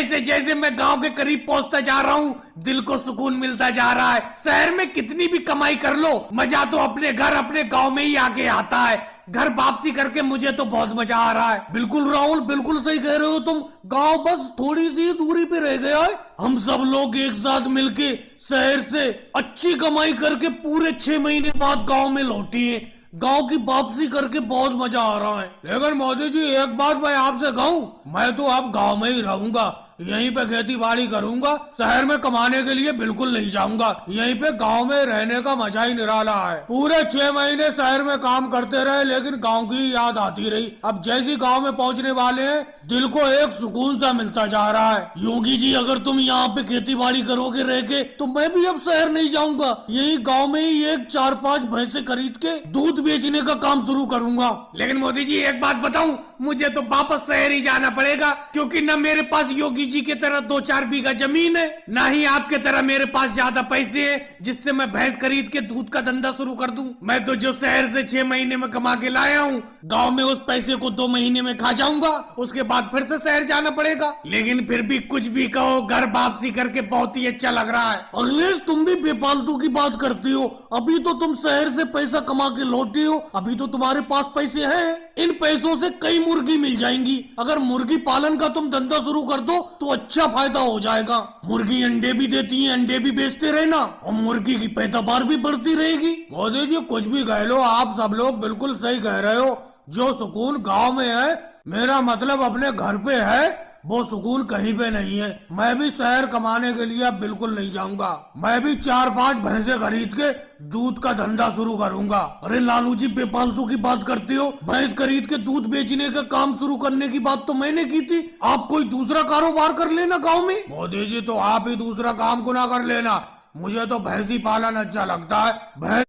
जैसे जैसे मैं गांव के करीब पहुंचता जा रहा हूँ दिल को सुकून मिलता जा रहा है। शहर में कितनी भी कमाई कर लो, मजा तो अपने घर अपने गांव में ही आके आता है। घर वापसी करके मुझे तो बहुत मजा आ रहा है। बिल्कुल राहुल, बिल्कुल सही कह रहे हो तुम। गांव बस थोड़ी सी दूरी पे रह गया है। हम सब लोग एक साथ मिलके शहर से अच्छी कमाई करके पूरे 6 महीने बाद गांव में लौटे हैं। गांव की वापसी करके बहुत मजा आ रहा है। लेकिन मोदी जी एक बात मैं आपसे कहूँ, मैं तो अब गांव में ही रहूंगा, यहीं पे खेती बाड़ी करूंगा। शहर में कमाने के लिए बिल्कुल नहीं जाऊंगा। यहीं पे गांव में रहने का मजा ही निराला है। पूरे 6 महीने शहर में काम करते रहे लेकिन गांव की याद आती रही। अब जैसी गांव में पहुंचने वाले हैं दिल को एक सुकून सा मिलता जा रहा है। योगी जी, अगर तुम यहाँ पे खेती बाड़ी करोगे रह के तो मैं भी अब शहर नहीं जाऊंगा। यही गाँव में ही एक 4-5 भैंसे खरीद के दूध बेचने का काम शुरू करूंगा। लेकिन मोदी जी एक बात बताऊं, मुझे तो वापस शहर ही जाना पड़ेगा, क्योंकि न मेरे पास योगी जी की तरह 2-4 बीघा जमीन है, ना ही आपके तरह मेरे पास ज्यादा पैसे हैं जिससे मैं भैंस खरीद के दूध का धंधा शुरू कर दूं। मैं तो जो शहर से 6 महीने में कमा के लाया हूँ, गांव में उस पैसे को 2 महीने में खा जाऊंगा, उसके बाद फिर से शहर जाना पड़ेगा। लेकिन फिर भी कुछ भी कहो, घर वापसी करके बहुत ही अच्छा लग रहा है। अखिलेश, तुम भी बेफालतू की बात करती हो। अभी तो तुम शहर से पैसा कमा के लौटे हो, अभी तो तुम्हारे पास पैसे हैं। इन पैसों से कई मुर्गी मिल जाएंगी। अगर मुर्गी पालन का तुम धंधा शुरू कर दो तो अच्छा फायदा हो जाएगा। मुर्गी अंडे भी देती है, अंडे भी बेचते रहना और मुर्गी की पैदावार भी बढ़ती रहेगी। मोदी जी कुछ भी कह लो, आप सब लोग बिल्कुल सही कह रहे हो। जो सुकून गांव में है, मेरा मतलब अपने घर पे है, वो सुकून कहीं पे नहीं है। मैं भी शहर कमाने के लिए अब बिल्कुल नहीं जाऊंगा। मैं भी 4-5 भैंसे खरीद के दूध का धंधा शुरू करूंगा। अरे लालू जी, बेफालतू की बात करते हो। भैंस खरीद के दूध बेचने का काम शुरू करने की बात तो मैंने की थी। आप कोई दूसरा कारोबार कर लेना गाँव में। मोदी जी तो आप ही दूसरा काम को ना कर लेना, मुझे तो भैंसी पालन अच्छा लगता है। भैंस